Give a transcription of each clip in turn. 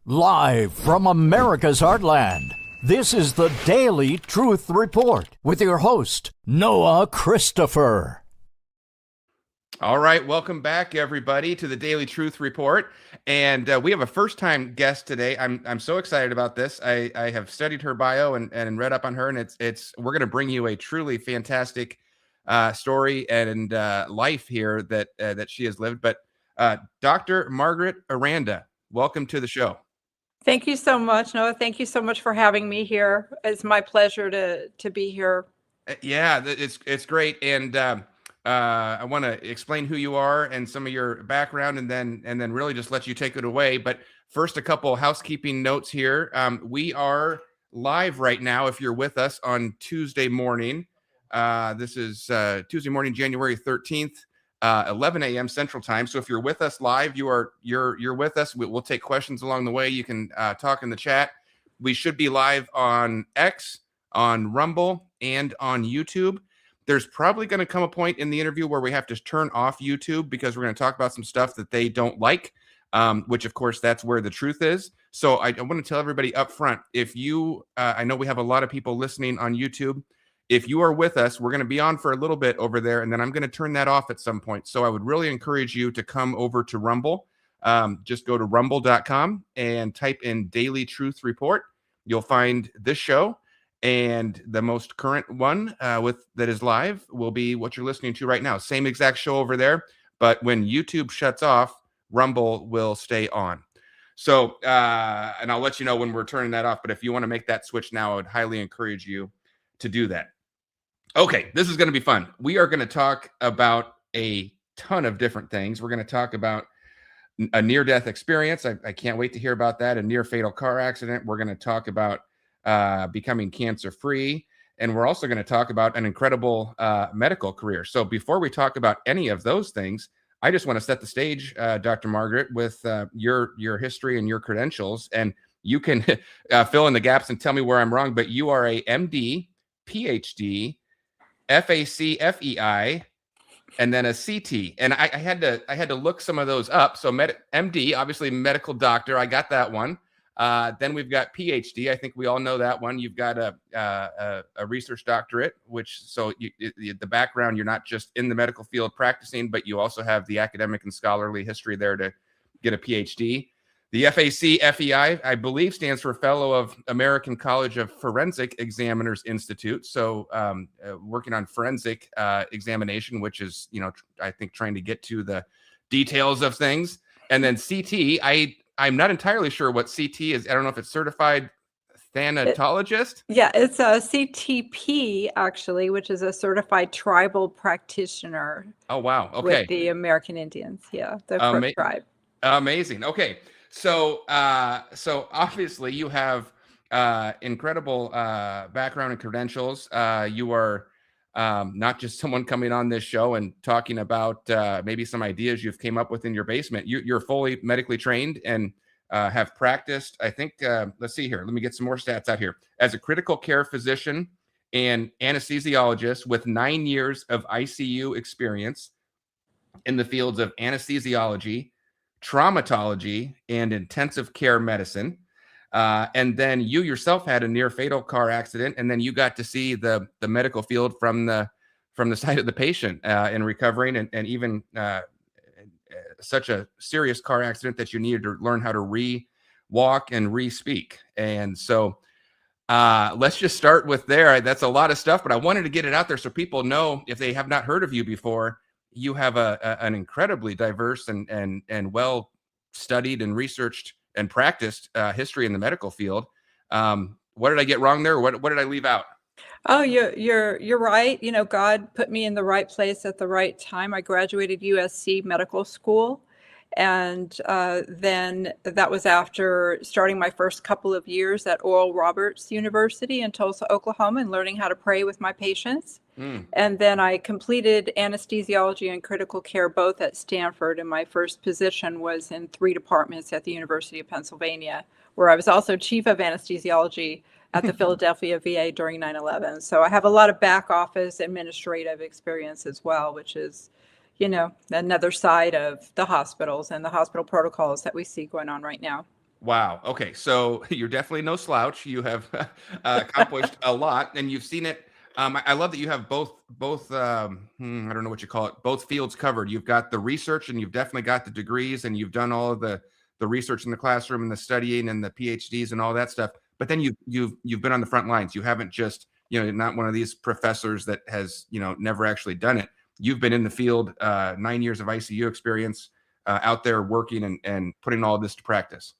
Live from America's heartland, this is the Daily Truth Report with your host, Noah Christopher. All right, welcome back, everybody, to the Daily Truth Report. And we have a first-time guest today. I'm so excited about this. I have studied her bio and read up on her, and we're going to bring you a truly fantastic story and life here that she has lived. But Dr. Margaret Aranda, welcome to the show. Thank you so much, Noah. Thank you so much for having me here. It's my pleasure to be here. Yeah, it's great, and I want to explain who you are and some of your background, and then really just let you take it away. But first, a couple housekeeping notes here. We are live right now. If you're with us on Tuesday morning, this is Tuesday morning, January 13th. 11 a.m. Central Time. So if you're with us live, you're with us. We'll take questions along the way. You can talk in the chat. We should be live on X, on Rumble, and on YouTube. There's probably going to come a point in the interview where we have to turn off YouTube because we're going to talk about some stuff that they don't like, which of course that's where the truth is. So I want to tell everybody up front, if you, I know we have a lot of people listening on YouTube. If you are with us, we're going to be on for a little bit over there, and then I'm going to turn that off at some point. So I would really encourage you to come over to Rumble. Just go to rumble.com and type in Daily Truth Report. You'll find this show, and the most current one that is live will be what you're listening to right now. Same exact show over there, but when YouTube shuts off, Rumble will stay on. So, and I'll let you know when we're turning that off, but if you want to make that switch now, I would highly encourage you to do that. Okay, this is going to be fun. We are going to talk about a ton of different things. We're going to talk about a near-death experience. I can't wait to hear about that. A near-fatal car accident. We're going to talk about becoming cancer-free. And we're also going to talk about an incredible medical career. So before we talk about any of those things, I just want to set the stage, Dr. Margaret, with your history and your credentials. And you can fill in the gaps and tell me where I'm wrong. But you are a MD, PhD, FAC, FEI, and then a CT. And I had to look some of those up. So MD, obviously medical doctor. I got that one. Then we've got PhD. I think we all know that one. You've got a research doctorate, the background, you're not just in the medical field practicing, but you also have the academic and scholarly history there to get a PhD. The FAC, FEI, I believe, stands for Fellow of American College of Forensic Examiners Institute. So working on forensic examination, which is, I think trying to get to the details of things. And then CT, I'm not entirely sure what CT is. I don't know if it's certified thanatologist. It's a CTP, actually, which is a certified tribal practitioner. Oh, wow. Okay. With the American Indians. Yeah, the Crook tribe. Amazing. Okay. So obviously you have incredible background and credentials. You are not just someone coming on this show and talking about maybe some ideas you've came up with in your basement. You're fully medically trained and have practiced, I think, let's see here. Let me get some more stats out here. As a critical care physician and anesthesiologist with 9 years of ICU experience in the fields of anesthesiology, traumatology, and intensive care medicine. And then you yourself had a near fatal car accident, and then you got to see the medical field from the side of the patient in recovering, and even such a serious car accident that you needed to learn how to re-walk and re-speak. And so let's just start with there. That's a lot of stuff, but I wanted to get it out there so people know, if they have not heard of you before, you have an incredibly diverse and well studied and researched and practiced history in the medical field. What did I get wrong there? What did I leave out? Oh, you're right. God put me in the right place at the right time. I graduated USC Medical School, and then that was after starting my first couple of years at Oral Roberts University in Tulsa, Oklahoma, and learning how to pray with my patients. And then I completed anesthesiology and critical care both at Stanford, and my first position was in 3 departments at the University of Pennsylvania, where I was also chief of anesthesiology at the Philadelphia VA during 9/11. So I have a lot of back office administrative experience as well, which is, another side of the hospitals and the hospital protocols that we see going on right now. Wow. Okay. So you're definitely no slouch. You have accomplished a lot, and you've seen it. I love that you have both. I don't know what you call it. Both fields covered. You've got the research, and you've definitely got the degrees, and you've done all of the research in the classroom and the studying and the PhDs and all that stuff. But then you've been on the front lines. You haven't just, not one of these professors that has, never actually done it. You've been in the field, 9 years of ICU experience, out there working and putting all of this to practice.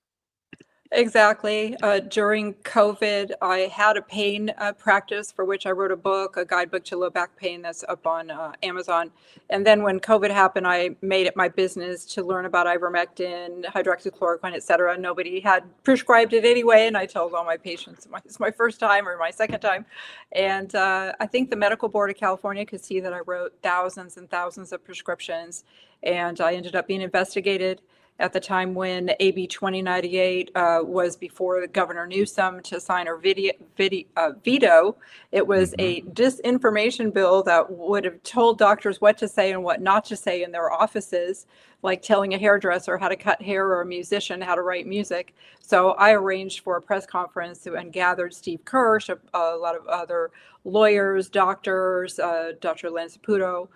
Exactly. During COVID, I had a pain practice for which I wrote a book, a guidebook to low back pain that's up on Amazon. And then when COVID happened, I made it my business to learn about ivermectin, hydroxychloroquine, et cetera. Nobody had prescribed it anyway. And I told all my patients, it's my first time or my second time. And I think the Medical Board of California could see that I wrote thousands and thousands of prescriptions. And I ended up being investigated at the time when AB 2098 was before Governor Newsom to sign or veto. It was a disinformation bill that would have told doctors what to say and what not to say in their offices, like telling a hairdresser how to cut hair or a musician how to write music. So I arranged for a press conference and gathered Steve Kirsch, a lot of other lawyers, doctors, Dr. Len Saputo,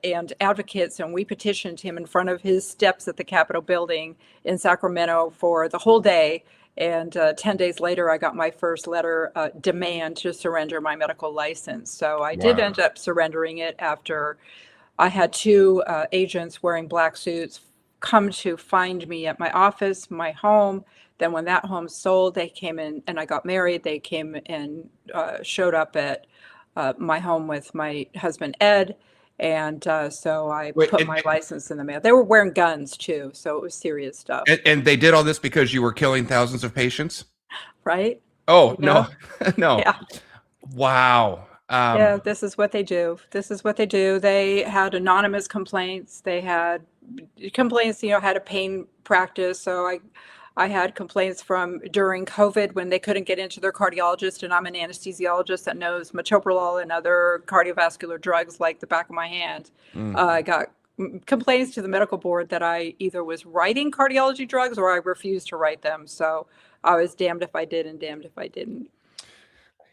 and advocates, and we petitioned him in front of his steps at the Capitol building in Sacramento for the whole day. And 10 days later, I got my first letter demand to surrender my medical license. So I did end up surrendering it after I had two agents wearing black suits come to find me at my office, my home. Then when that home sold, they came in and I got married. They came and showed up at my home with my husband, Ed. And so I put my license in the mail. They were wearing guns too, so it was serious stuff. And they did all this because you were killing thousands of patients? Right? Oh, no. No. Yeah. Wow. Yeah, this is what they do. This is what they do. They had anonymous complaints. They had complaints, had a pain practice. So I had complaints from during COVID when they couldn't get into their cardiologist, and I'm an anesthesiologist that knows metoprolol and other cardiovascular drugs like the back of my hand. I got complaints to the medical board that I either was writing cardiology drugs or I refused to write them. So I was damned if I did and damned if I didn't.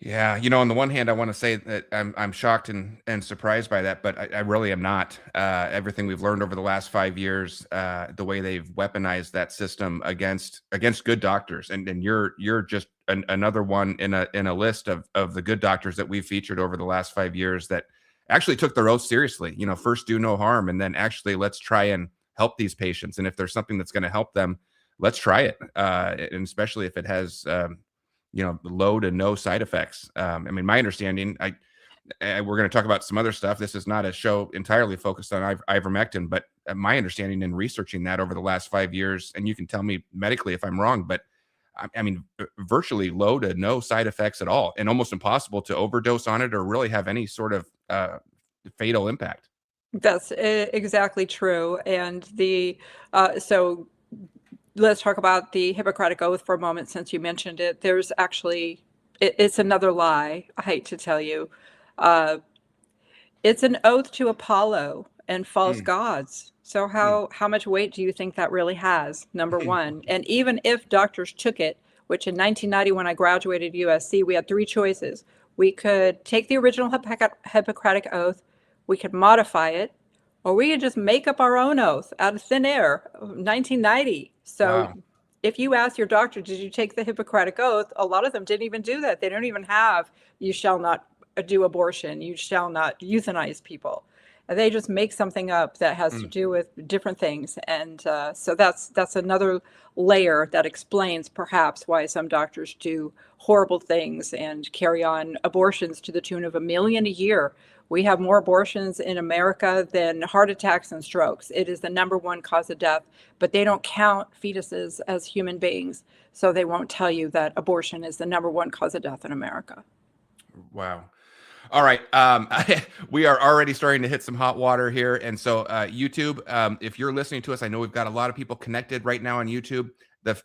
Yeah, on the one hand, I want to say that I'm shocked and surprised by that, but I really am not. Everything we've learned over the last 5 years, the way they've weaponized that system against good doctors, and you're just another one in a list of the good doctors that we've featured over the last 5 years that actually took their oath seriously. First do no harm, and then actually let's try and help these patients. And if there's something that's going to help them, let's try it, and especially if it has low to no side effects. My understanding, we're going to talk about some other stuff. This is not a show entirely focused on ivermectin, but my understanding in researching that over the last 5 years, and you can tell me medically if I'm wrong, but virtually low to no side effects at all, and almost impossible to overdose on it or really have any sort of fatal impact. That's exactly true. And so let's talk about the Hippocratic Oath for a moment, since you mentioned it. There's actually, it's another lie, I hate to tell you. It's an oath to Apollo and false gods. So how much weight do you think that really has, number one? And even if doctors took it, which in 1990, when I graduated USC, we had three choices. We could take the original Hippocratic Oath, we could modify it, or we could just make up our own oath out of thin air, 1990. So if you ask your doctor, did you take the Hippocratic Oath? A lot of them didn't even do that. They don't even have, you shall not do abortion, you shall not euthanize people. They just make something up that has to do with different things. And so that's another layer that explains perhaps why some doctors do horrible things and carry on abortions to the tune of 1 million a year. We have more abortions in America than heart attacks and strokes. It is the number one cause of death, but they don't count fetuses as human beings. So they won't tell you that abortion is the number one cause of death in America. Wow. All right. We are already starting to hit some hot water here. And so YouTube, if you're listening to us, I know we've got a lot of people connected right now on YouTube.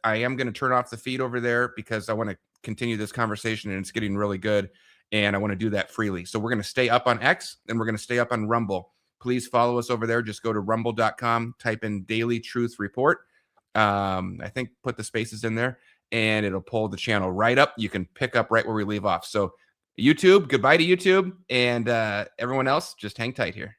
I am going to turn off the feed over there because I want to continue this conversation and it's getting really good. And I want to do that freely. So we're going to stay up on X and we're going to stay up on Rumble. Please follow us over there. Just go to rumble.com, type in Daily Truth Report. I think put the spaces in there, and it'll pull the channel right up. You can pick up right where we leave off. So YouTube, goodbye to YouTube, and everyone else, just hang tight here.